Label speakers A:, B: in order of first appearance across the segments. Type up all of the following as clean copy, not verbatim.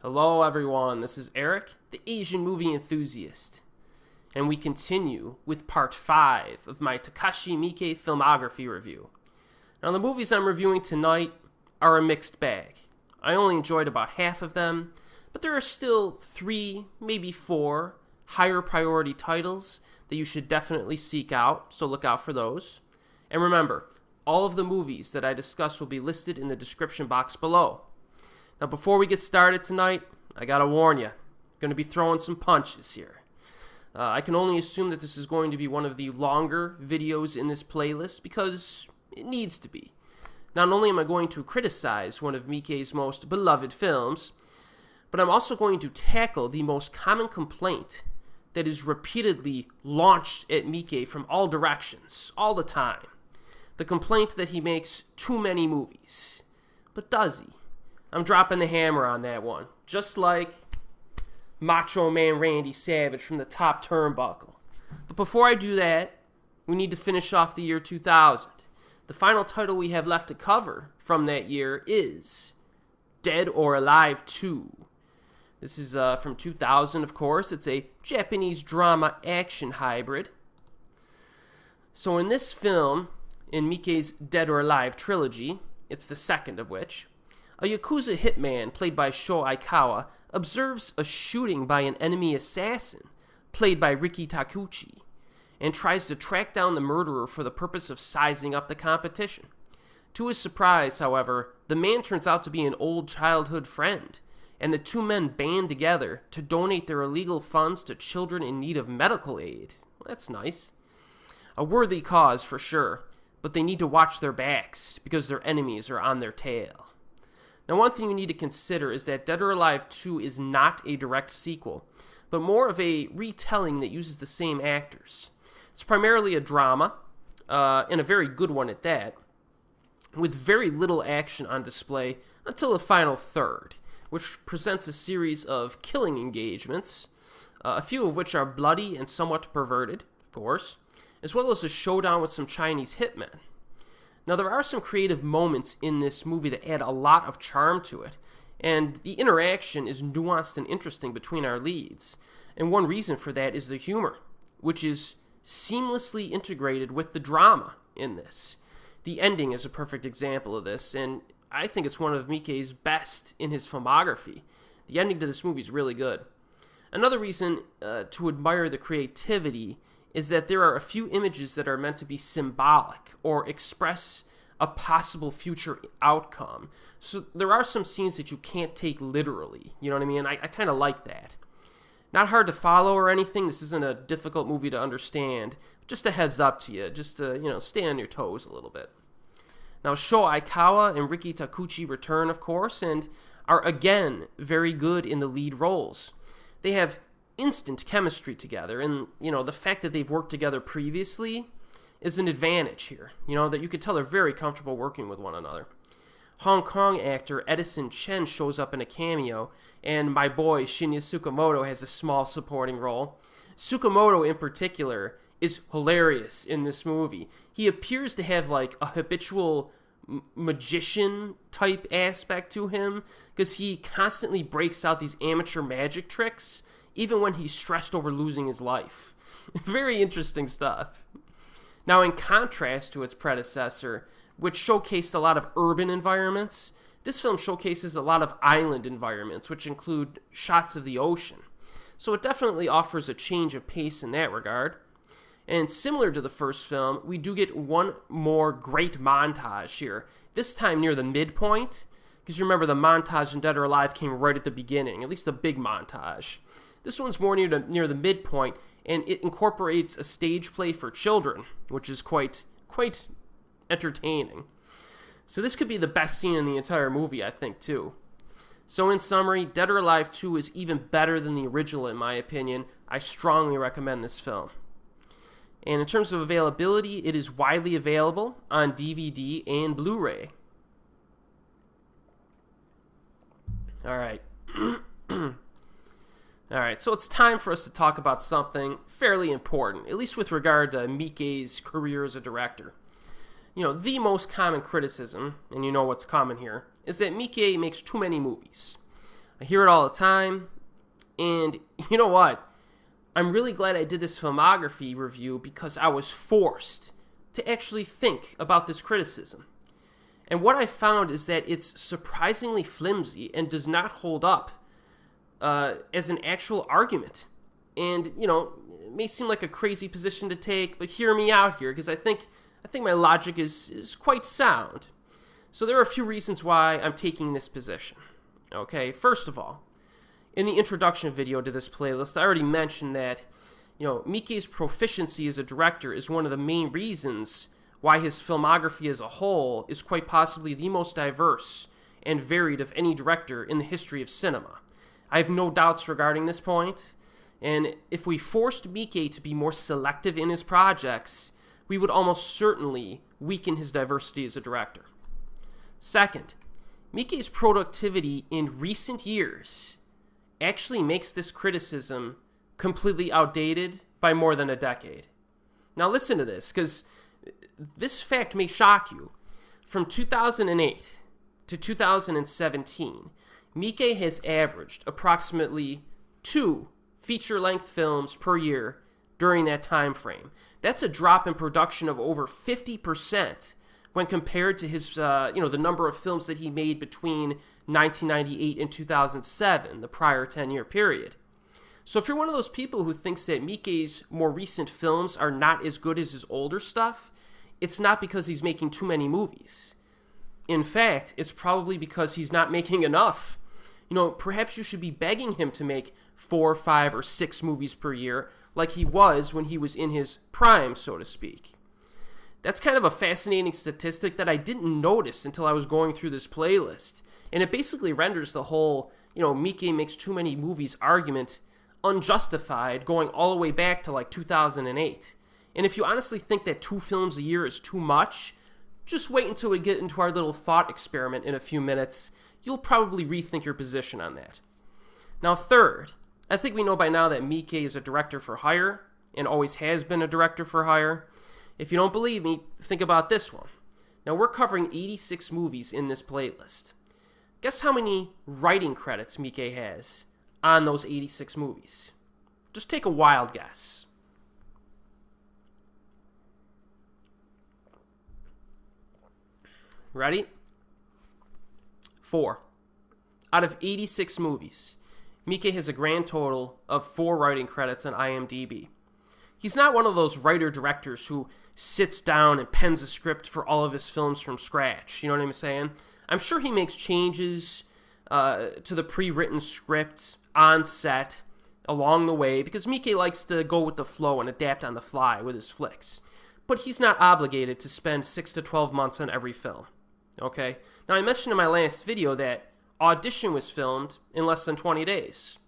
A: Hello everyone, this is Erik, the Asian movie enthusiast, and we continue with part 5 of my Takashi Miike filmography review. Now the movies I'm reviewing tonight are a mixed bag. I only enjoyed about half of them, but there are still 3, maybe 4 higher priority titles that you should definitely seek out, so look out for those. And remember, all of the movies that I discuss will be listed in the description box below. Now, before we get started tonight, I gotta warn you, I'm going to be throwing some punches here. I can only assume that this is going to be one of the longer videos in this playlist because it needs to be. Not only am I going to criticize one of Miike's most beloved films, but I'm also going to tackle the most common complaint that is repeatedly launched at Miike from all directions, all the time. The complaint that he makes too many movies. But does he? I'm dropping the hammer on that one, just like Macho Man Randy Savage from the top turnbuckle. But before I do that, we need to finish off the year 2000. The final title we have left to cover from that year is Dead or Alive 2. This is from 2000, of course. It's a Japanese drama action hybrid. So in this film, in Miike's Dead or Alive trilogy, it's the second of which, a Yakuza hitman, played by Sho Aikawa, observes a shooting by an enemy assassin, played by Riki Takuchi, and tries to track down the murderer for the purpose of sizing up the competition. To his surprise, however, the man turns out to be an old childhood friend, and the two men band together to donate their illegal funds to children in need of medical aid. Well, that's nice. A worthy cause for sure, but they need to watch their backs because their enemies are on their tail. Now, one thing you need to consider is that Dead or Alive 2 is not a direct sequel, but more of a retelling that uses the same actors. It's primarily a drama, and a very good one at that, with very little action on display until the final third, which presents a series of killing engagements, a few of which are bloody and somewhat perverted, of course, as well as a showdown with some Chinese hitmen. Now, there are some creative moments in this movie that add a lot of charm to it, and the interaction is nuanced and interesting between our leads. And one reason for that is the humor, which is seamlessly integrated with the drama in this. The ending is a perfect example of this, and I think it's one of Miike's best in his filmography. The ending to this movie is really good. Another reason to admire the creativity is that there are a few images that are meant to be symbolic or express a possible future outcome. So there are some scenes that you can't take literally. You know what I mean? I kind of like that. Not hard to follow or anything. This isn't a difficult movie to understand. Just a heads up to you, just to, stay on your toes a little bit. Now, Sho Aikawa and Riki Takuchi return, of course, and are again very good in the lead roles. They have instant chemistry together, and the fact that they've worked together previously is an advantage here. That you could tell they're very comfortable working with one another. Hong Kong actor Edison Chen shows up in a cameo, and my boy Shinya Tsukamoto has a small supporting role. Tsukamoto in particular is hilarious in this movie. He appears to have like a habitual magician type aspect to him because he constantly breaks out these amateur magic tricks even when he's stressed over losing his life. Very interesting stuff. Now, in contrast to its predecessor, which showcased a lot of urban environments, this film showcases a lot of island environments, which include shots of the ocean. So it definitely offers a change of pace in that regard. And similar to the first film, we do get one more great montage here, this time near the midpoint, because you remember the montage in Dead or Alive came right at the beginning, at least the big montage. This one's more near the midpoint, and it incorporates a stage play for children, which is quite entertaining. So this could be the best scene in the entire movie, I think, too. So in summary, Dead or Alive 2 is even better than the original, in my opinion. I strongly recommend this film. And in terms of availability, it is widely available on DVD and Blu-ray. All right. All right, so it's time for us to talk about something fairly important, at least with regard to Miike's career as a director. The most common criticism, and you know what's common here, is that Miike makes too many movies. I hear it all the time. And you know what? I'm really glad I did this filmography review because I was forced to actually think about this criticism. And what I found is that it's surprisingly flimsy and does not hold up as an actual argument. And, you know, it may seem like a crazy position to take, but hear me out here, because I think my logic is quite sound. So there are a few reasons why I'm taking this position. Okay, first of all, in the introduction video to this playlist, I already mentioned that, you know, Miike's proficiency as a director is one of the main reasons why his filmography as a whole is quite possibly the most diverse and varied of any director in the history of cinema. I have no doubts regarding this point, and if we forced Miike to be more selective in his projects, we would almost certainly weaken his diversity as a director. Second, Miike's productivity in recent years actually makes this criticism completely outdated by more than a decade. Now listen to this, because this fact may shock you. From 2008 to 2017, Miike has averaged approximately 2 feature-length films per year during that time frame. That's a drop in production of over 50% when compared to his, the number of films that he made between 1998 and 2007, the prior 10-year period. So if you're one of those people who thinks that Miike's more recent films are not as good as his older stuff, it's not because he's making too many movies. In fact, it's probably because he's not making enough. You know, perhaps you should be begging him to make 4, 5, or 6 movies per year like he was when he was in his prime, so to speak. That's kind of a fascinating statistic that I didn't notice until I was going through this playlist. And it basically renders the whole, Miike makes too many movies argument unjustified, going all the way back to like 2008. And if you honestly think that 2 films a year is too much, just wait until we get into our little thought experiment in a few minutes. You'll probably rethink your position on that. Now third, I think we know by now that Miike is a director for hire and always has been a director for hire. If you don't believe me, think about this one. Now we're covering 86 movies in this playlist. Guess how many writing credits Miike has on those 86 movies? Just take a wild guess. Ready? 4. Out of 86 movies, Miike has a grand total of 4 writing credits on IMDb. He's not one of those writer-directors who sits down and pens a script for all of his films from scratch. You know what I'm saying? I'm sure he makes changes to the pre-written script on set along the way because Miike likes to go with the flow and adapt on the fly with his flicks. But he's not obligated to spend 6 to 12 months on every film. Okay? Now, I mentioned in my last video that Audition was filmed in less than 20 days.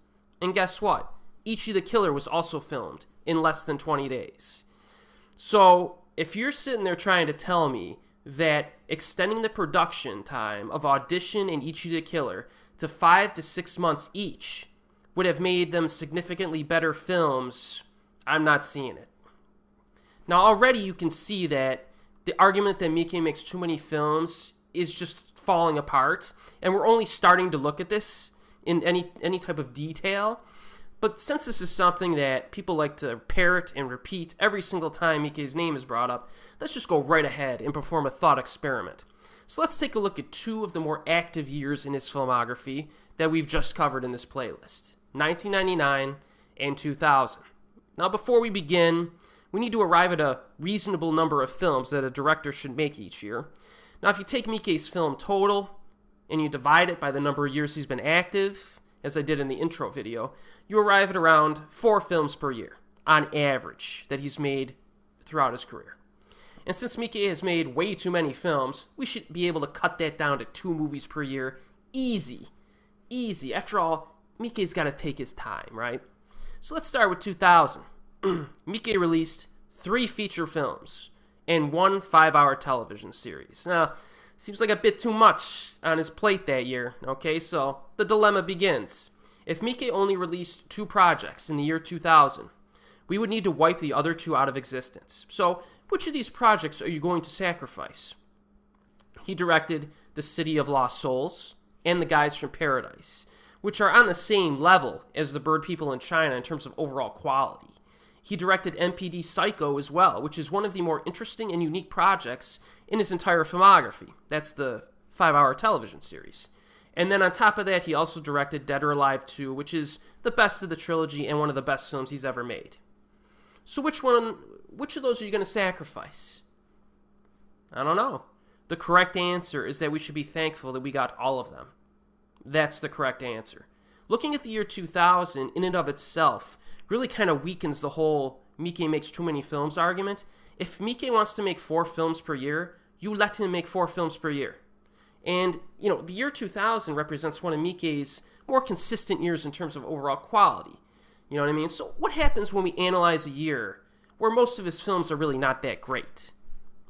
A: And guess what? Ichi the Killer was also filmed in less than 20 days. So, if you're sitting there trying to tell me that extending the production time of Audition and Ichi the Killer to 5 to 6 months each would have made them significantly better films, I'm not seeing it. Now, already you can see that the argument that Miike makes too many films is just falling apart, and we're only starting to look at this in any type of detail. But since this is something that people like to parrot and repeat every single time Miike's name is brought up, let's just go right ahead and perform a thought experiment. So let's take a look at 2 of the more active years in his filmography that we've just covered in this playlist, 1999 and 2000. Now before we begin, we need to arrive at a reasonable number of films that a director should make each year. Now if you take Miike's film total and you divide it by the number of years he's been active, as I did in the intro video, you arrive at around 4 films per year, on average, that he's made throughout his career. And since Miike has made way too many films, we should be able to cut that down to 2 movies per year. Easy. Easy. After all, Miike's got to take his time, right? So let's start with 2000. Miike released 3 feature films and 1 5-hour television series. Now, seems like a bit too much on his plate that year, okay? So the dilemma begins. If Miike only released 2 projects in the year 2000, we would need to wipe the other 2 out of existence. So which of these projects are you going to sacrifice? He directed The City of Lost Souls and The Guys from Paradise, which are on the same level as The Bird People in China in terms of overall quality. He directed MPD Psycho as well, which is one of the more interesting and unique projects in his entire filmography. That's the 5-hour television series. And then on top of that, he also directed Dead or Alive 2, which is the best of the trilogy and one of the best films he's ever made. So which of those are you going to sacrifice? I don't know. The correct answer is that we should be thankful that we got all of them. That's the correct answer. Looking at the year 2000 in and of itself really kind of weakens the whole Miike makes too many films argument. If Miike wants to make 4 films per year, you let him make 4 films per year. And, the year 2000 represents one of Miike's more consistent years in terms of overall quality. You know what I mean? So what happens when we analyze a year where most of his films are really not that great?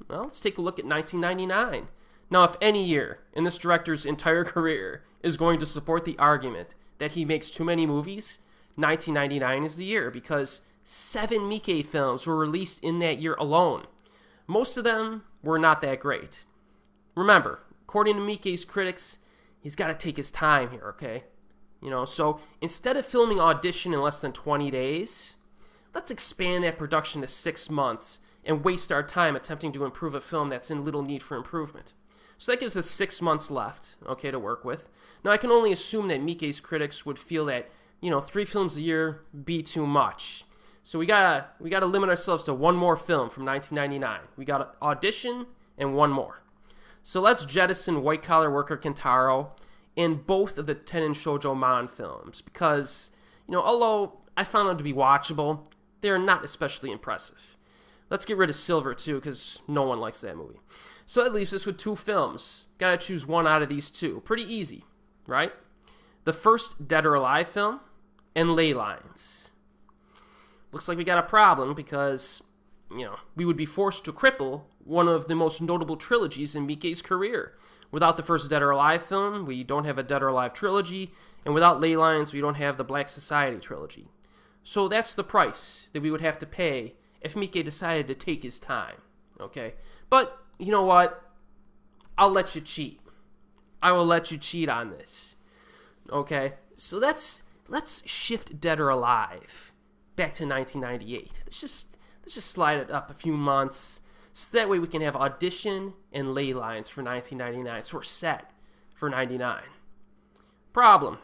A: Well, let's take a look at 1999. Now, if any year in this director's entire career is going to support the argument that he makes too many movies, 1999 is the year, because 7 Miike films were released in that year alone. Most of them were not that great. Remember, according to Miike's critics, he's got to take his time here, okay? So instead of filming Audition in less than 20 days, let's expand that production to 6 months and waste our time attempting to improve a film that's in little need for improvement. So that gives us 6 months left, okay, to work with. Now, I can only assume that Miike's critics would feel that, 3 films a year be too much. So we gotta limit ourselves to one more film from 1999. We got Audition and one more. So let's jettison White Collar Worker Kentaro and both of the Tenin Shoujo Man films because, although I found them to be watchable, they're not especially impressive. Let's get rid of Silver, too, because no one likes that movie. So that leaves us with 2 films. Gotta choose one out of these 2. Pretty easy, right? The first Dead or Alive film and Ley Lines. Looks like we got a problem because, we would be forced to cripple one of the most notable trilogies in Miike's career. Without the first Dead or Alive film, we don't have a Dead or Alive trilogy, and without Ley Lines, we don't have the Black Society trilogy. So that's the price that we would have to pay if Miike decided to take his time, okay? But, you know what? I'll let you cheat. I will let you cheat on this, okay? So let's shift Dead or Alive back to 1998. Let's just slide it up a few months, so that way we can have Audition and Ley Lines for 1999. So we're set for 99. Problem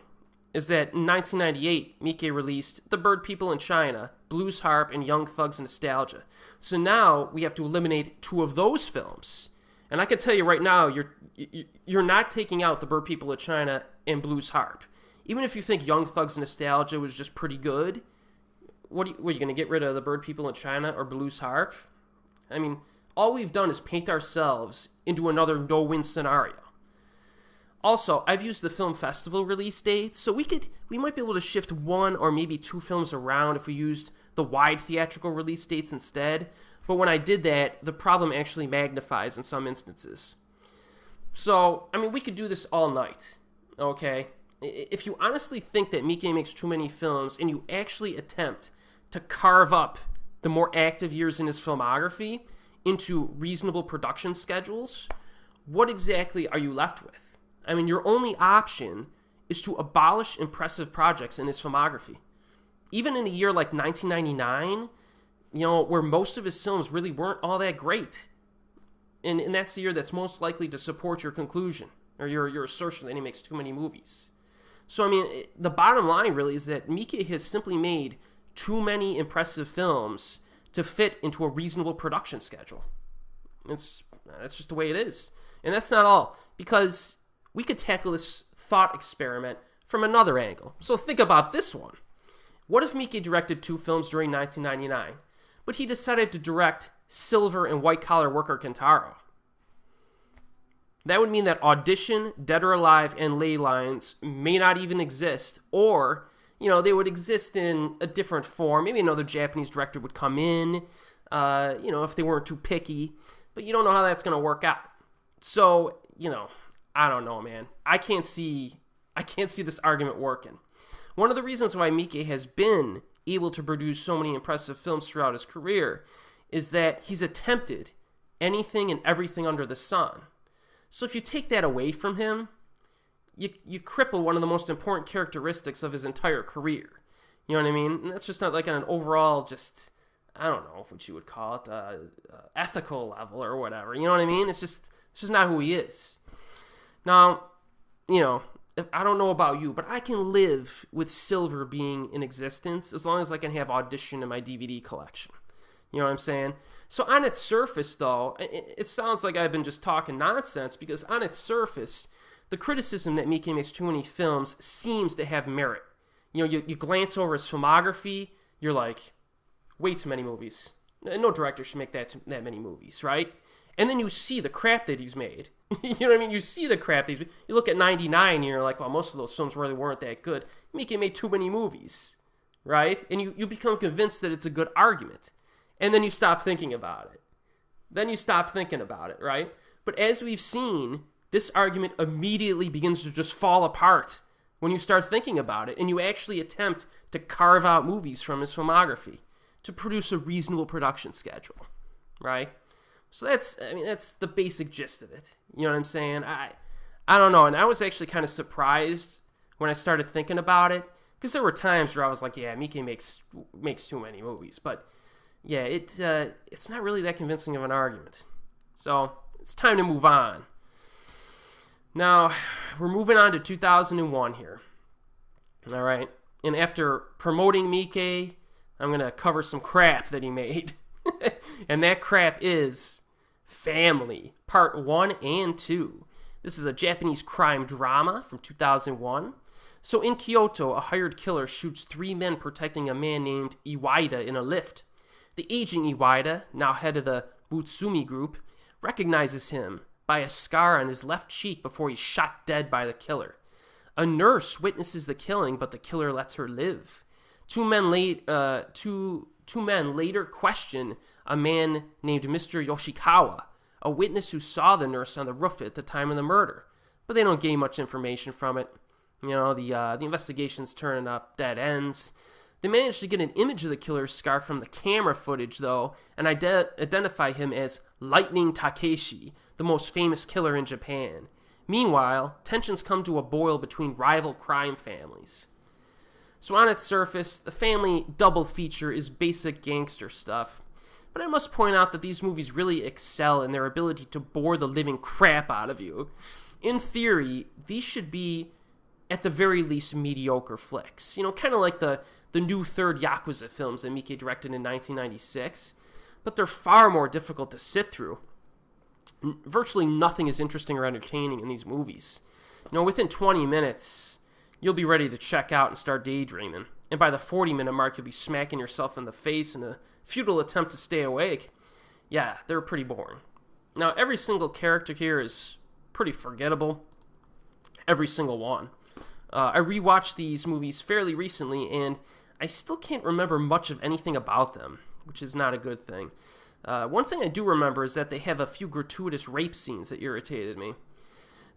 A: is that in 1998, Miike released The Bird People in China, Blues Harp, and Young Thugs Nostalgia. So now we have to eliminate 2 of those films. And I can tell you right now, you're not taking out The Bird People of China and Blues Harp. Even if you think Young Thugs Nostalgia was just pretty good, what are you going to get rid of The Bird People in China or Blues Harp? I mean, all we've done is paint ourselves into another no-win scenario. Also, I've used the film festival release dates, so we might be able to shift 1 or maybe 2 films around if we used the wide theatrical release dates instead. But when I did that, the problem actually magnifies in some instances. So, we could do this all night, okay? If you honestly think that Miike makes too many films and you actually attempt to carve up the more active years in his filmography into reasonable production schedules, what exactly are you left with? Your only option is to abolish impressive projects in his filmography. Even in a year like 1999, where most of his films really weren't all that great. And that's the year that's most likely to support your conclusion or your assertion that he makes too many movies. So, the bottom line really is that Miike has simply made too many impressive films to fit into a reasonable production schedule. That's just the way it is. And that's not all, because we could tackle this thought experiment from another angle. So think about this one. What if Miike directed 2 films during 1999, but he decided to direct Silver and White Collar Worker Kentaro? That would mean that Audition, Dead or Alive, and Ley Lines may not even exist, or, they would exist in a different form. Maybe another Japanese director would come in, if they weren't too picky, but you don't know how that's going to work out. So, I don't know, man. I can't see this argument working. One of the reasons why Miike has been able to produce so many impressive films throughout his career is that he's attempted anything and everything under the sun. So if you take that away from him, you cripple one of the most important characteristics of his entire career. You know what I mean? And that's just not like on an overall, just, I don't know what you would call it, ethical level or whatever. You know what I mean? It's just not who he is. Now, you know, I don't know about you, but I can live with Silver being in existence as long as I can have Audition in my DVD collection. You know what I'm saying? So on its surface, though, it sounds like I've been just talking nonsense, because on its surface, the criticism that Miike makes too many films seems to have merit. You know, you glance over his filmography, you're like, way too many movies. No director should make that many movies, right? And then you see the crap that he's made. You know what I mean? You see the crap that he's made. You look at 99 and you're like, well, most of those films really weren't that good. Miike made too many movies, right? And you become convinced that it's a good argument. And then you stop thinking about it. Right? But as we've seen, this argument immediately begins to just fall apart when you start thinking about it and you actually attempt to carve out movies from his filmography to produce a reasonable production schedule, right? So that's the basic gist of it. You know what I'm saying? I don't know, and I was actually kind of surprised when I started thinking about it, because there were times where I was like, yeah, Miike makes too many movies, but yeah, it's not really that convincing of an argument. So it's time to move on. Now, we're moving on to 2001 here. All right. And after promoting Miike, I'm going to cover some crap that he made. And that crap is Family, Part 1 and 2. This is a Japanese crime drama from 2001. So in Kyoto, a hired killer shoots 3 men protecting a man named Iwata in a lift. The aging Iwata, now head of the Butsumi group, recognizes him by a scar on his left cheek before he's shot dead by the killer. A nurse witnesses the killing, but the killer lets her live. Two men later question a man named Mr. Yoshikawa, a witness who saw the nurse on the roof at the time of the murder, but they don't gain much information from it. You know, the investigation's turning up dead ends. They managed to get an image of the killer's scar from the camera footage, though, and identify him as Lightning Takeshi, the most famous killer in Japan. Meanwhile, tensions come to a boil between rival crime families. So on its surface, the Family double feature is basic gangster stuff. But I must point out that these movies really excel in their ability to bore the living crap out of you. In theory, these should be, at the very least, mediocre flicks. You know, kind of like the new third Yakuza films that Miike directed in 1996. But they're far more difficult to sit through. Virtually nothing is interesting or entertaining in these movies. You know, within 20 minutes, you'll be ready to check out and start daydreaming. And by the 40-minute mark, you'll be smacking yourself in the face in a futile attempt to stay awake. Yeah, they're pretty boring. Now, every single character here is pretty forgettable. Every single one. I rewatched these movies fairly recently, and I still can't remember much of anything about them, which is not a good thing. One thing I do remember is that they have a few gratuitous rape scenes that irritated me.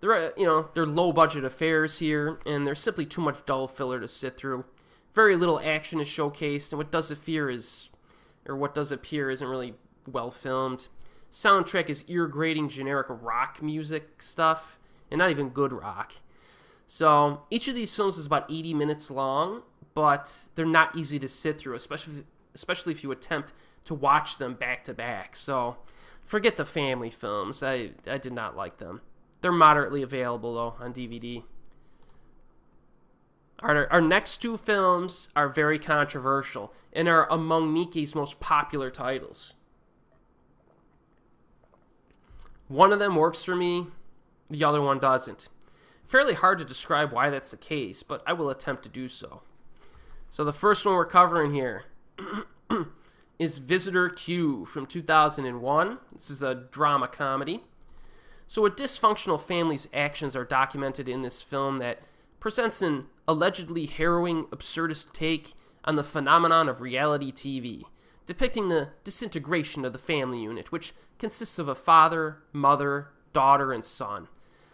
A: They're low-budget affairs here, and there's simply too much dull filler to sit through. Very little action is showcased, and what does appear isn't really well filmed. Soundtrack is ear-grating generic rock music stuff, and not even good rock. So each of these films is about 80 minutes long, but they're not easy to sit through, especially if you attempt to watch them back to back. So forget the Family films. I did not like them. They're moderately available, though, on DVD. Our next two films are very controversial and are among Miike's most popular titles. One of them works for me, the other one doesn't. Fairly hard to describe why that's the case, but I will attempt to do so. So the first one we're covering here is Visitor Q from 2001. This is a drama comedy. So a dysfunctional family's actions are documented in this film that presents an allegedly harrowing, absurdist take on the phenomenon of reality TV, depicting the disintegration of the family unit, which consists of a father, mother, daughter, and son.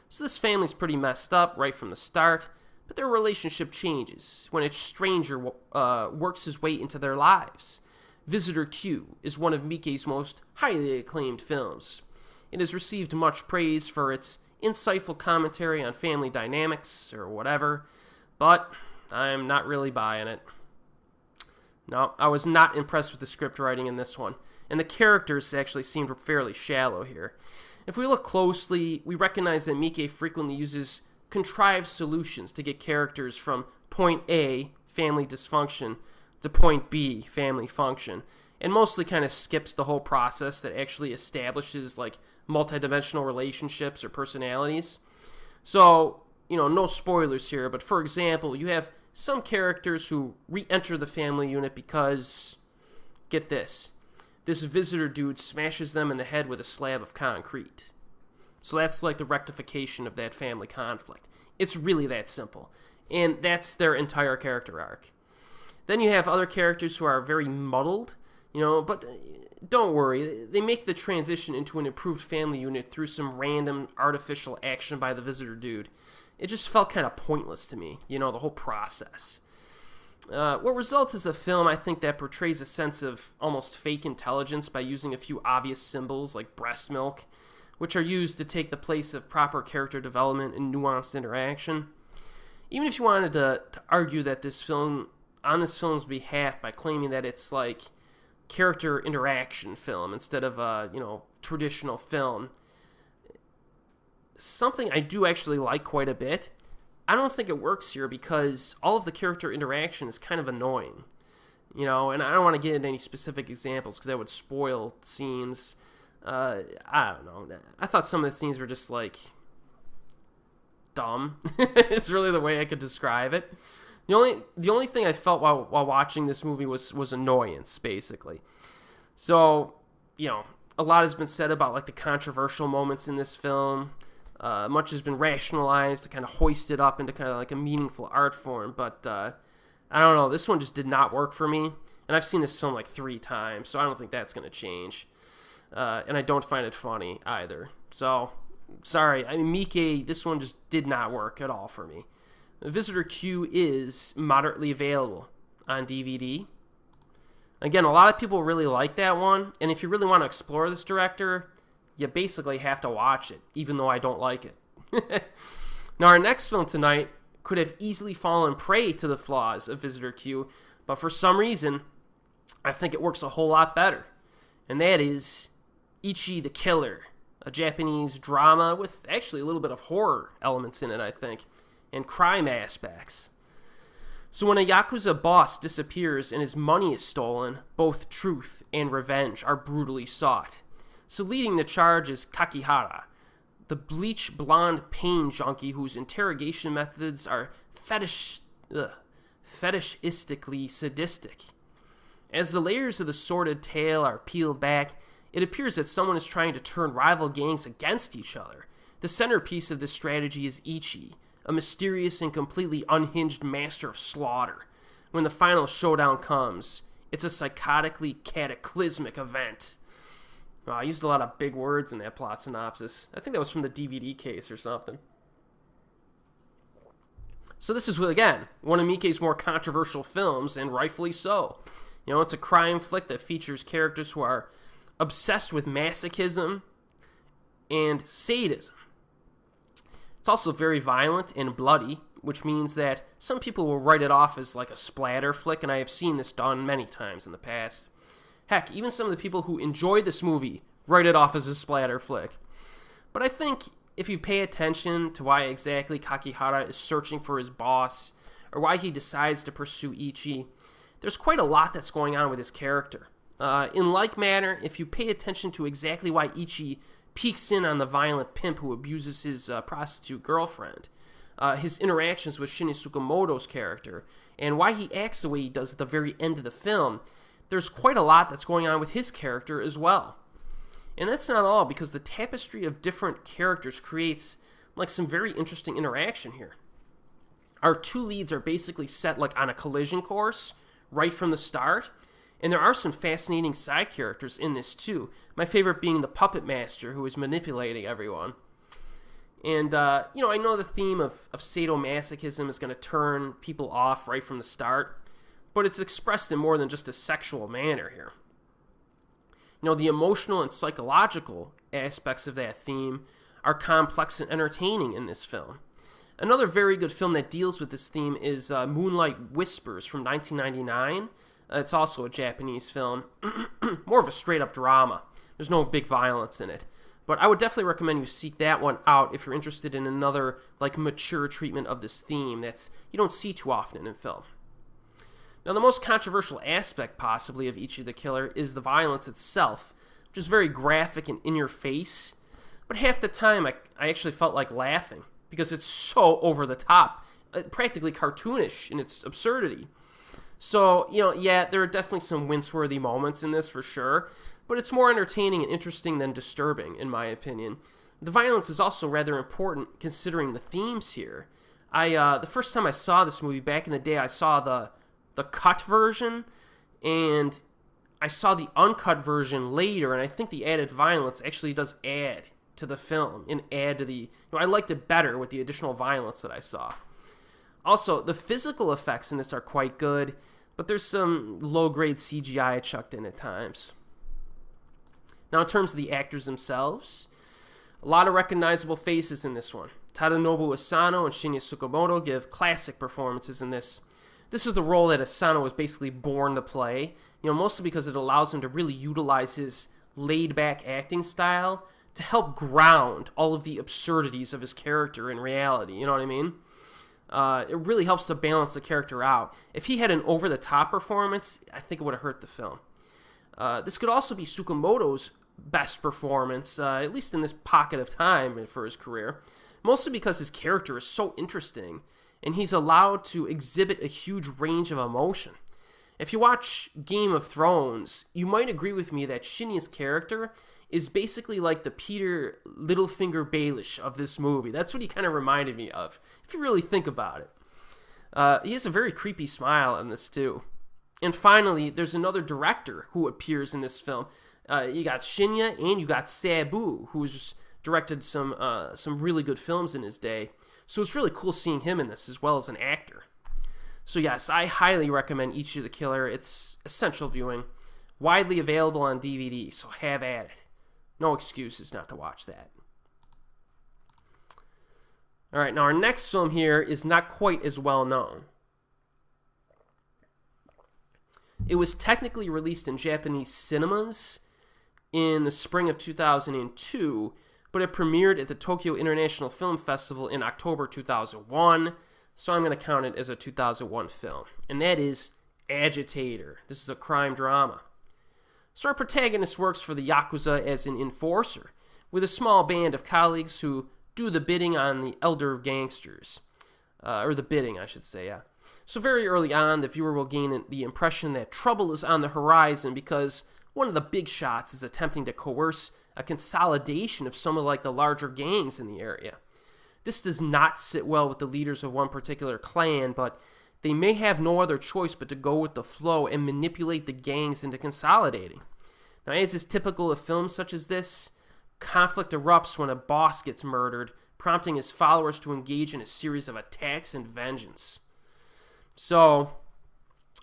A: So this family's pretty messed up right from the start, but their relationship changes when a stranger works his way into their lives. Visitor Q is one of Miike's most highly acclaimed films. It has received much praise for its insightful commentary on family dynamics or whatever, but I'm not really buying it. No, I was not impressed with the script writing in this one, and the characters actually seemed fairly shallow here. If we look closely, we recognize that Miike frequently uses contrived solutions to get characters from point A, family dysfunction, to point B, family function, and mostly kind of skips the whole process that actually establishes like multidimensional relationships or personalities. So, no spoilers here, but for example, you have some characters who re-enter the family unit because, get this visitor dude smashes them in the head with a slab of concrete. So that's like the rectification of that family conflict. It's really that simple. And that's their entire character arc. Then you have other characters who are very muddled, but don't worry, they make the transition into an improved family unit through some random artificial action by the visitor dude. It just felt kind of pointless to me, the whole process. What results is a film, I think, that portrays a sense of almost fake intelligence by using a few obvious symbols like breast milk, which are used to take the place of proper character development and nuanced interaction. Even if you wanted to argue that this film, on this film's behalf, by claiming that it's like character interaction film instead of a, traditional film, something I do actually like quite a bit, I don't think it works here because all of the character interaction is kind of annoying, and I don't want to get into any specific examples because that would spoil scenes. I don't know. I thought some of the scenes were just like dumb. It's really the way I could describe it. The only thing I felt while watching this movie was annoyance, basically. So, a lot has been said about like the controversial moments in this film. Much has been rationalized to kind of hoist it up into kind of like a meaningful art form, but I don't know, this one just did not work for me, and I've seen this film like 3 times, so I don't think that's going to change, and I don't find it funny either, so, sorry, Miike, this one just did not work at all for me. Visitor Q is moderately available on DVD. Again, a lot of people really like that one, and if you really want to explore this director, you basically have to watch it, even though I don't like it. Now, our next film tonight could have easily fallen prey to the flaws of Visitor Q, but for some reason, I think it works a whole lot better. And that is Ichi the Killer, a Japanese drama with actually a little bit of horror elements in it, I think, and crime aspects. So when a Yakuza boss disappears and his money is stolen, both truth and revenge are brutally sought. So leading the charge is Kakihara, the bleach blonde pain junkie whose interrogation methods are fetishistically sadistic. As the layers of the sordid tale are peeled back, it appears that someone is trying to turn rival gangs against each other. The centerpiece of this strategy is Ichi, a mysterious and completely unhinged master of slaughter. When the final showdown comes, it's a psychotically cataclysmic event. Oh, I used a lot of big words in that plot synopsis. I think that was from the DVD case or something. So this is, again, one of Miike's more controversial films, and rightfully so. It's a crime flick that features characters who are obsessed with masochism and sadism. It's also very violent and bloody, which means that some people will write it off as like a splatter flick, and I have seen this done many times in the past. Heck, even some of the people who enjoy this movie write it off as a splatter flick. But I think if you pay attention to why exactly Kakihara is searching for his boss, or why he decides to pursue Ichi, there's quite a lot that's going on with his character. In like manner, if you pay attention to exactly why Ichi peeks in on the violent pimp who abuses his prostitute girlfriend, his interactions with Shinichi Kumamoto's character, and why he acts the way he does at the very end of the film, there's quite a lot that's going on with his character as well. And that's not all, because the tapestry of different characters creates like some very interesting interaction here. Our 2 leads are basically set like on a collision course right from the start, and there are some fascinating side characters in this too. My favorite being the puppet master who is manipulating everyone. And, I know the theme of sadomasochism is going to turn people off right from the start, but it's expressed in more than just a sexual manner here. The emotional and psychological aspects of that theme are complex and entertaining in this film. Another very good film that deals with this theme is Moonlight Whispers from 1999. It's also a Japanese film, more of a straight-up drama. There's no big violence in it. But I would definitely recommend you seek that one out if you're interested in another mature treatment of this theme that's you don't see too often in film. Now, the most controversial aspect, possibly, of Ichi the Killer is the violence itself, which is very graphic and in your face. But half the time, I actually felt like laughing because it's so over the top, practically cartoonish in its absurdity. So, yeah, there are definitely some wince-worthy moments in this for sure, but it's more entertaining and interesting than disturbing, in my opinion. The violence is also rather important considering the themes here. The first time I saw this movie back in the day, I saw the cut version, and I saw the uncut version later, and I think the added violence actually does add to the film and add to the... I liked it better with the additional violence that I saw. Also, the physical effects in this are quite good, but there's some low-grade CGI chucked in at times. Now, in terms of the actors themselves, a lot of recognizable faces in this one. Tadanobu Asano and Shinya Tsukamoto give classic performances in this. This is the role that Asano was basically born to play, mostly because it allows him to really utilize his laid-back acting style to help ground all of the absurdities of his character in reality, you know what I mean? It really helps to balance the character out. If he had an over-the-top performance, I think it would have hurt the film. This could also be Tsukamoto's best performance, at least in this pocket of time for his career, mostly because his character is so interesting, and he's allowed to exhibit a huge range of emotion. If you watch Game of Thrones, you might agree with me that Shinya's character is basically like the Peter Littlefinger Baelish of this movie. That's what he kind of reminded me of, if you really think about it. He has a very creepy smile in this, too. And finally, there's another director who appears in this film. You got Shinya and you got Sabu, who's directed some really good films in his day. So it's really cool seeing him in this as well as an actor. So yes, I highly recommend Ichi the Killer. It's essential viewing, widely available on DVD, so have at it. No excuses not to watch that. All right, now our next film here is not quite as well known. It was technically released in Japanese cinemas in the spring of 2002, but it premiered at the Tokyo International Film Festival in October 2001, so I'm going to count it as a 2001 film, and that is Agitator. This is a crime drama. So our protagonist works for the Yakuza as an enforcer, with a small band of colleagues who do the bidding on the elder gangsters. Or the bidding, I should say, yeah. So very early on, the viewer will gain the impression that trouble is on the horizon because one of the big shots is attempting to coerce a consolidation of some of the larger gangs in the area. This does not sit well with the leaders of one particular clan, but they may have no other choice but to go with the flow and manipulate the gangs into consolidating. Now, as is typical of films such as this, conflict erupts when a boss gets murdered, prompting his followers to engage in a series of attacks and vengeance. So,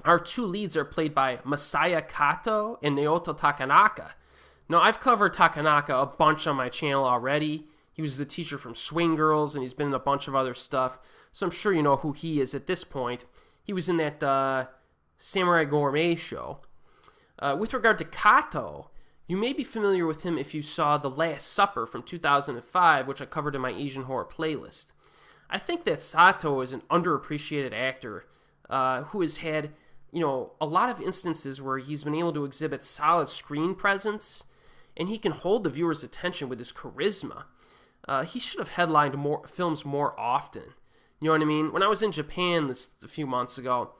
A: our two leads are played by Masaya Kato and Naoto Takanaka. Now, I've covered Takanaka a bunch on my channel already. He was the teacher from Swing Girls, and he's been in a bunch of other stuff, so I'm sure you know who he is at this point. He was in that Samurai Gourmet show. With regard to Kato, you may be familiar with him if you saw The Last Supper from 2005, which I covered in my Asian horror playlist. I think that Sato is an underappreciated actor who has had, a lot of instances where he's been able to exhibit solid screen presence, and he can hold the viewer's attention with his charisma. He should have headlined more films more often. You know what I mean? When I was in Japan a few months ago,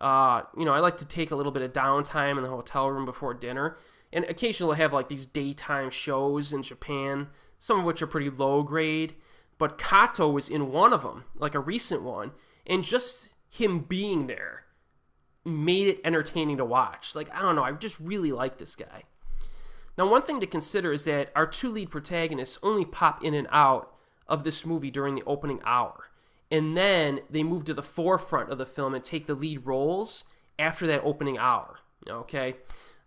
A: I like to take a little bit of downtime in the hotel room before dinner, and occasionally have these daytime shows in Japan, some of which are pretty low grade, but Kato was in one of them, a recent one, and just him being there made it entertaining to watch. I don't know, I just really like this guy. Now, one thing to consider is that our two lead protagonists only pop in and out of this movie during the opening hour, and then they move to the forefront of the film and take the lead roles after that opening hour, okay?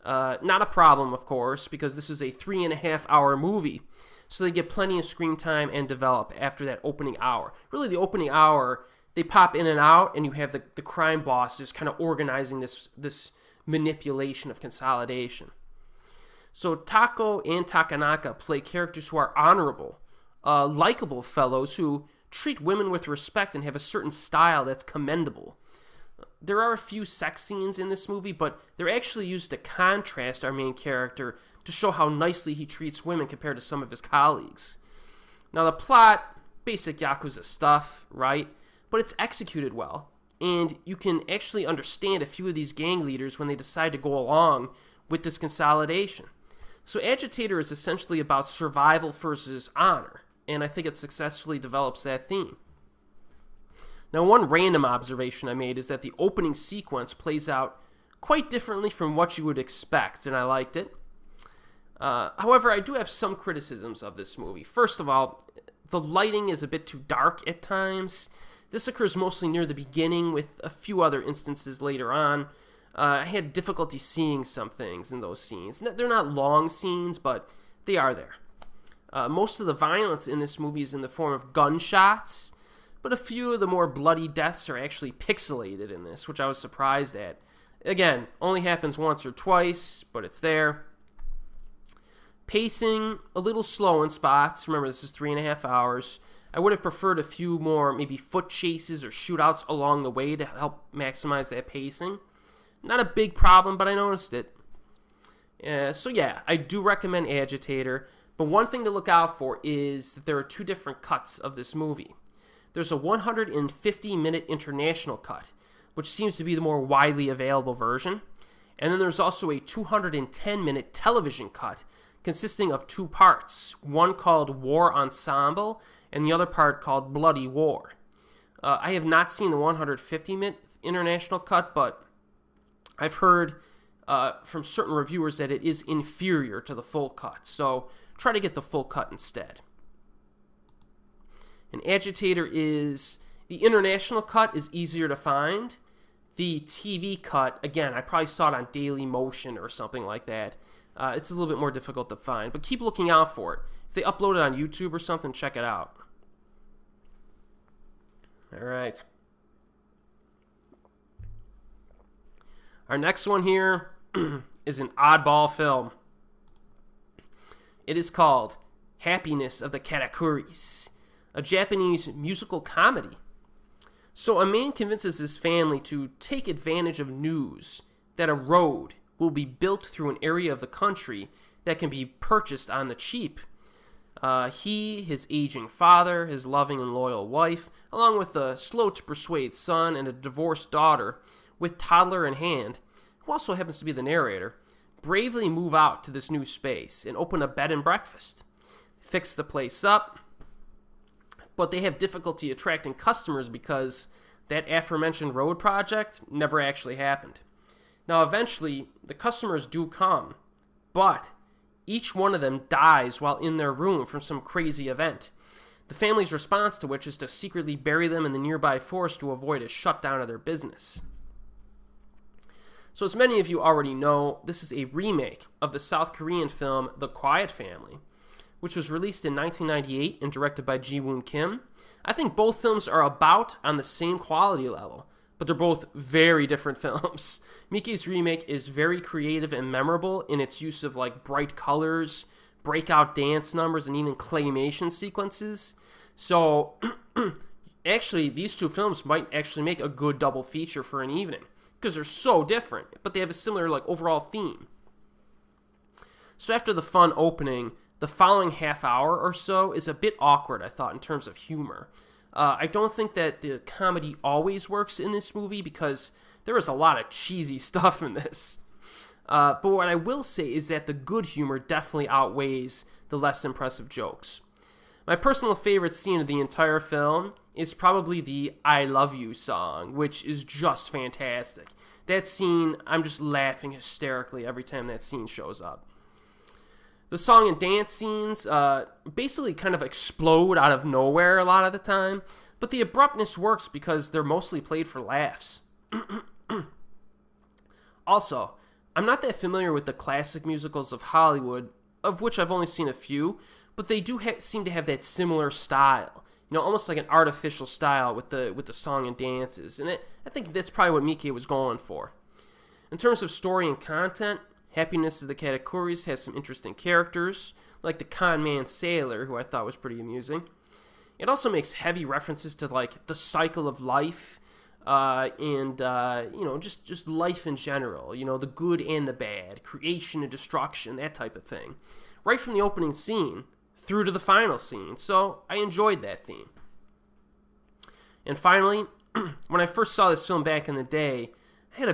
A: Not a problem, of course, because this is a 3.5-hour movie, so they get plenty of screen time and develop after that opening hour. Really, the opening hour, they pop in and out, and you have the crime bosses kind of organizing this manipulation of consolidation. So Tako and Takanaka play characters who are honorable, likable fellows who treat women with respect and have a certain style that's commendable. There are a few sex scenes in this movie, but they're actually used to contrast our main character to show how nicely he treats women compared to some of his colleagues. Now the plot, basic Yakuza stuff, right? But it's executed well, and you can actually understand a few of these gang leaders when they decide to go along with this consolidation. So Agitator is essentially about survival versus honor, and I think it successfully develops that theme. Now, one random observation I made is that the opening sequence plays out quite differently from what you would expect, and I liked it. However, I do have some criticisms of this movie. First of all, the lighting is a bit too dark at times. This occurs mostly near the beginning, with a few other instances later on. I had difficulty seeing some things in those scenes. They're not long scenes, but they are there. Most of the violence in this movie is in the form of gunshots, but a few of the more bloody deaths are actually pixelated in this, which I was surprised at. Again, only happens once or twice, but it's there. Pacing, a little slow in spots. Remember, this is 3.5 hours. I would have preferred a few more maybe foot chases or shootouts along the way to help maximize that pacing. Not a big problem, but I noticed it. So yeah, I do recommend Agitator, but one thing to look out for is that there are two different cuts of this movie. There's a 150-minute international cut, which seems to be the more widely available version. And then there's also a 210-minute television cut consisting of two parts, one called War Ensemble and the other part called Bloody War. I have not seen the 150-minute international cut, but I've heard from certain reviewers that it is inferior to the full cut, so try to get the full cut instead. An Agitator is, the international cut is easier to find. The TV cut, again, I probably saw it on Daily Motion or something like that. It's a little bit more difficult to find, but keep looking out for it. If they upload it on YouTube or something, check it out. All right. Our next one here is an oddball film. It is called Happiness of the Katakuris, a Japanese musical comedy. So a man convinces his family to take advantage of news that a road will be built through an area of the country that can be purchased on the cheap. He, his aging father, his loving and loyal wife, along with a slow-to-persuade son and a divorced daughter with toddler in hand, who also happens to be the narrator, bravely move out to this new space and open a bed and breakfast. Fix the place up, but they have difficulty attracting customers because that aforementioned road project never actually happened. Now, eventually, the customers do come, but each one of them dies while in their room from some crazy event. The family's response to which is to secretly bury them in the nearby forest to avoid a shutdown of their business. So as many of you already know, this is a remake of the South Korean film The Quiet Family, which was released in 1998 and directed by Ji-woon Kim. I think both films are about on the same quality level, but they're both very different films. Miike's remake is very creative and memorable in its use of like bright colors, breakout dance numbers, and even claymation sequences. So actually, these two films might actually make a good double feature for an evening because they're so different, but they have a similar like overall theme. So after the fun opening, the following half hour or so is a bit awkward, I thought, in terms of humor. I don't think that the comedy always works in this movie because there is a lot of cheesy stuff in this. But what I will say is that the good humor definitely outweighs the less impressive jokes. My personal favorite scene of the entire film is probably the I Love You song, which is just fantastic. That scene, I'm just laughing hysterically every time that scene shows up. The song and dance scenes basically kind of explode out of nowhere a lot of the time, but the abruptness works because they're mostly played for laughs. Also, I'm not that familiar with the classic musicals of Hollywood, of which I've only seen a few, but they do seem to have that similar style. Almost like an artificial style with the song and dances. And I think that's probably what Miike was going for. In terms of story and content, Happiness of the Katakuris has some interesting characters, like the con man sailor, who I thought was pretty amusing. It also makes heavy references to like the cycle of life, and just life in general. The good and the bad, creation and destruction, that type of thing. Right from the opening scene through to the final scene. So I enjoyed that theme. And finally, when I first saw this film back in the day, I had a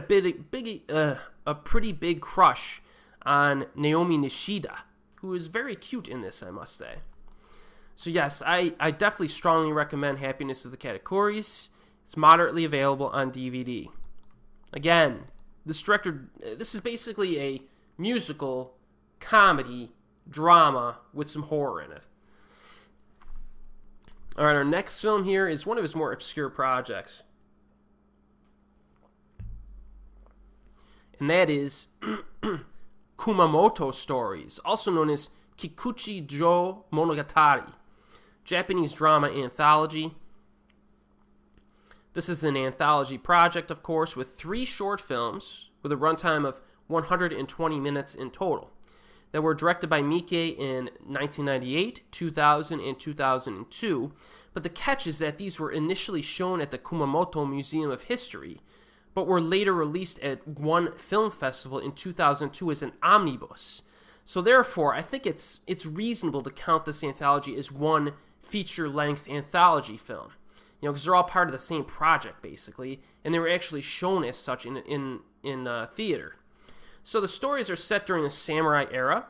A: pretty big crush on Naomi Nishida, who is very cute in this, I must say. So yes, I definitely strongly recommend Happiness of the Katakuris. It's moderately available on DVD. Again, this is basically a musical comedy drama with some horror in it. All right, our next film here is one of his more obscure projects. And that is Kumamoto Stories, also known as Kikuchi Jo Monogatari, Japanese drama anthology. This is an anthology project, of course, with 3 short films with a runtime of 120 minutes in total that were directed by Miike in 1998, 2000, and 2002. But the catch is that these were initially shown at the Kumamoto Museum of History, but were later released at one film festival in 2002 as an omnibus. So therefore, I think it's reasonable to count this anthology as one feature-length anthology film. Because they're all part of the same project, basically, and they were actually shown as such in theater. So the stories are set during the samurai era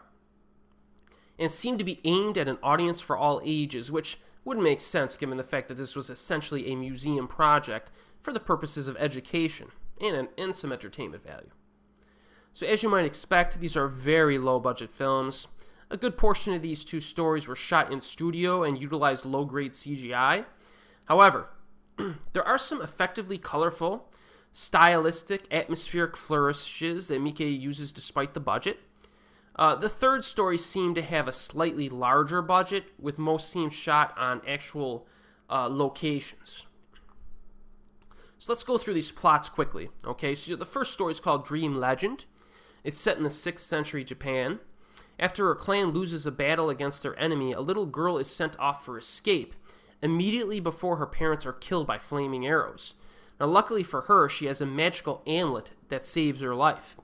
A: and seem to be aimed at an audience for all ages, which would make sense given the fact that this was essentially a museum project for the purposes of education and some entertainment value. So as you might expect, these are very low-budget films. A good portion of these 2 stories were shot in studio and utilized low-grade CGI. However, there are some effectively colorful, stylistic, atmospheric flourishes that Miike uses despite the budget. The third story seemed to have a slightly larger budget, with most scenes shot on actual locations. So let's go through these plots quickly. Okay, so the first story is called Dream Legend. It's set in the 6th century Japan. After her clan loses a battle against their enemy, a little girl is sent off for escape immediately before her parents are killed by flaming arrows. Now, luckily for her, she has a magical amulet that saves her life.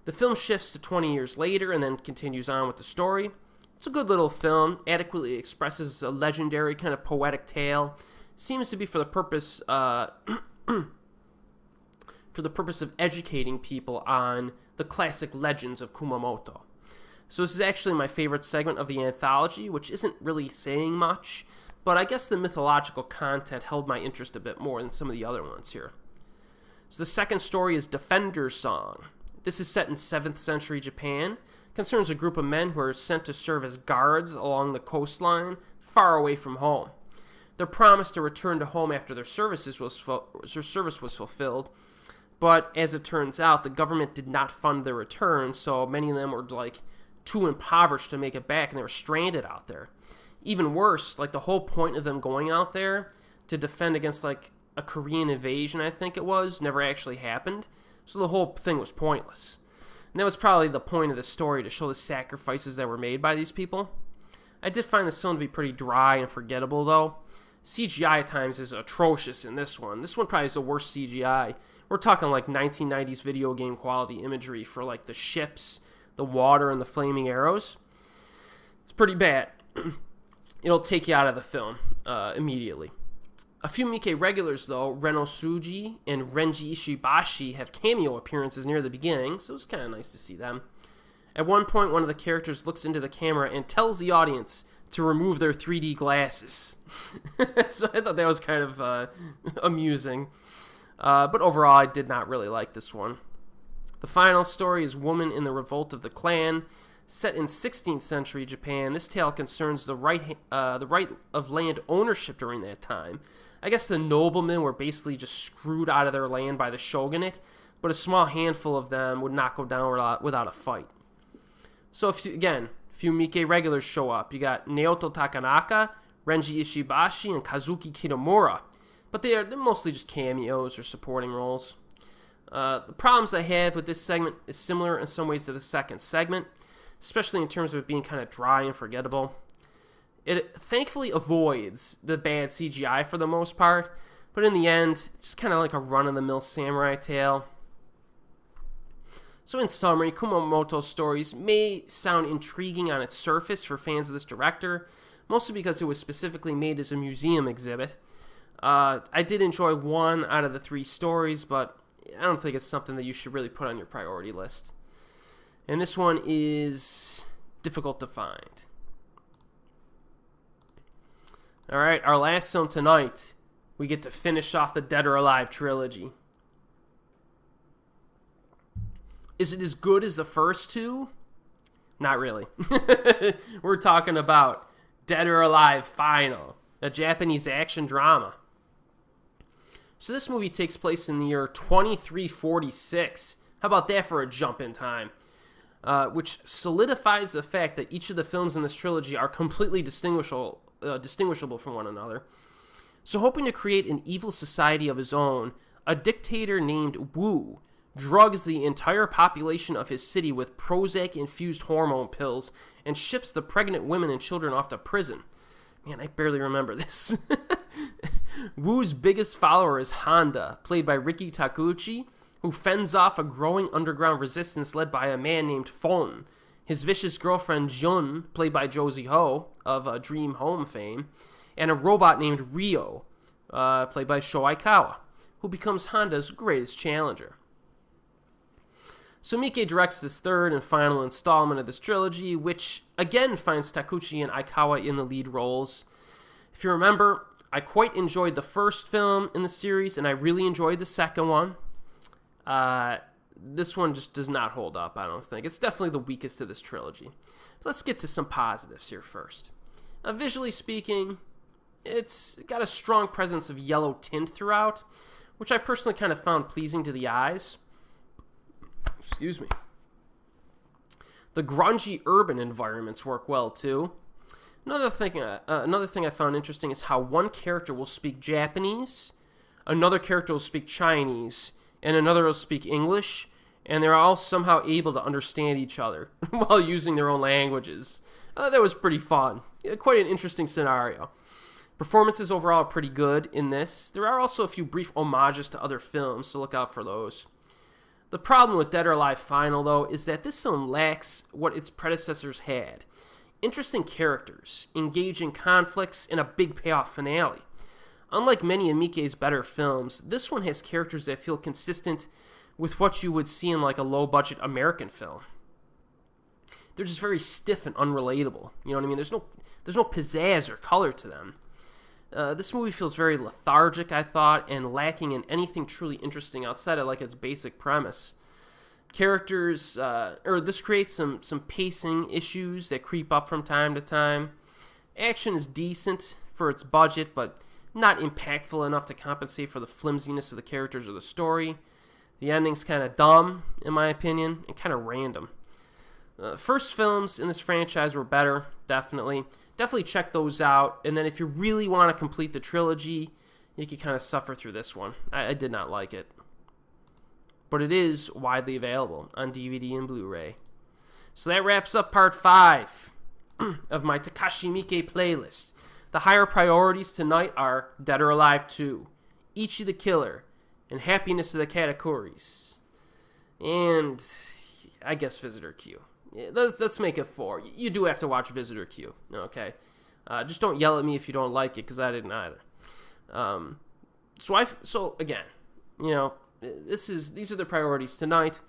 A: The film shifts to 20 years later and then continues on with the story. It's a good little film, adequately expresses a legendary kind of poetic tale. Seems to be for the purpose of educating people on the classic legends of Kumamoto. So this is actually my favorite segment of the anthology, which isn't really saying much, but I guess the mythological content held my interest a bit more than some of the other ones here. So the second story is Defender's Song. This is set in 7th century Japan. Concerns a group of men who are sent to serve as guards along the coastline, far away from home. They're promised to return to home after their service was fulfilled, but as it turns out, the government did not fund their return, so many of them were too impoverished to make it back, and they were stranded out there. Even worse, the whole point of them going out there to defend against a Korean invasion, I think it was, never actually happened. So the whole thing was pointless. And that was probably the point of the story, to show the sacrifices that were made by these people. I did find this film to be pretty dry and forgettable, though. CGI at times is atrocious in this one. This one probably is the worst CGI. We're talking 1990s video game quality imagery for the ships, the water, and the flaming arrows. It's pretty bad. It'll take you out of the film immediately. A few Miike regulars, though, Reno Suji and Renji Ishibashi, have cameo appearances near the beginning, so it's kind of nice to see them. At one point, one of the characters looks into the camera and tells the audience to remove their 3D glasses. So I thought that was kind of amusing. But overall, I did not really like this one. The final story is Woman in the Revolt of the Clan. Set in 16th century Japan, this tale concerns the right of land ownership during that time. I guess the noblemen were basically just screwed out of their land by the shogunate, but a small handful of them would not go down without a fight. So, again, A few Miike regulars show up. You got Naoto Takanaka, Renji Ishibashi, and Kazuki Kitamura. But they're mostly just cameos or supporting roles. The problems I have with this segment is similar in some ways to the second segment, especially in terms of it being kind of dry and forgettable. It thankfully avoids the bad CGI for the most part, but in the end, just kind of like a run-of-the-mill samurai tale. So in summary, Kumamoto's stories may sound intriguing on its surface for fans of this director, mostly because it was specifically made as a museum exhibit. I did enjoy one out of the 3 stories, but I don't think it's something that you should really put on your priority list. And this one is difficult to find. Alright, our last film tonight, we get to finish off the Dead or Alive trilogy. Is it as good as the first 2? Not really. We're talking about Dead or Alive Final, a Japanese action drama. So this movie takes place in the year 2346. How about that for a jump in time? Which solidifies the fact that each of the films in this trilogy are completely distinguishable from one another. So hoping to create an evil society of his own, a dictator named Wu drugs the entire population of his city with Prozac-infused hormone pills and ships the pregnant women and children off to prison. Man, I barely remember this. Wu's biggest follower is Honda, played by Riki Takuchi, who fends off a growing underground resistance led by a man named Fon, his vicious girlfriend Jun, played by Josie Ho of Dream Home fame, and a robot named Ryo, played by Sho Aikawa, who becomes Honda's greatest challenger. So Miike directs this third and final installment of this trilogy, which again finds Takuchi and Aikawa in the lead roles. If you remember, I quite enjoyed the first film in the series, and I really enjoyed the second one. This one just does not hold up, I don't think. It's definitely the weakest of this trilogy. But let's get to some positives here first. Visually speaking, it's got a strong presence of yellow tint throughout, which I personally kind of found pleasing to the eyes. Excuse me. The grungy urban environments work well, too. Another thing I found interesting is how one character will speak Japanese, another character will speak Chinese, and another will speak English, and they're all somehow able to understand each other while using their own languages. That was pretty fun. Quite an interesting scenario. Performances overall are pretty good in this. There are also a few brief homages to other films, so look out for those. The problem with Dead or Alive Final, though, is that this film lacks what its predecessors had. Interesting characters, engaging conflicts, and a big payoff finale. Unlike many of Miike's better films, this one has characters that feel consistent with what you would see in like a low-budget American film. They're just very stiff and unrelatable. You know what I mean? There's no pizzazz or color to them. This movie feels very lethargic, I thought, and lacking in anything truly interesting outside of like its basic premise. This creates some pacing issues that creep up from time to time. Action is decent for its budget, but not impactful enough to compensate for the flimsiness of the characters or the story. The ending's kind of dumb, in my opinion, and kind of random. First films in this franchise were better, definitely. Definitely check those out, and then if you really want to complete the trilogy, you can kind of suffer through this one. I did not like it. But it is widely available on DVD and Blu-ray. So that wraps up part 5 of my Takashi Miike playlist. The higher priorities tonight are Dead or Alive 2, Ichi the Killer, and Happiness of the Katakuris. And I guess Visitor Q. Yeah, let's make it 4. You do have to watch Visitor Q, okay? Just don't yell at me if you don't like it, because I didn't either. So again, you know, these are the priorities tonight.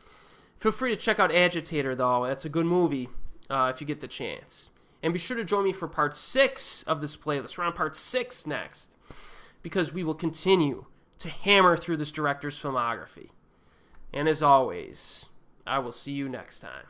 A: Feel free to check out Agitator, though. That's a good movie if you get the chance. And be sure to join me for part 6 of this playlist. We're on part 6 next, because we will continue to hammer through this director's filmography. And as always, I will see you next time.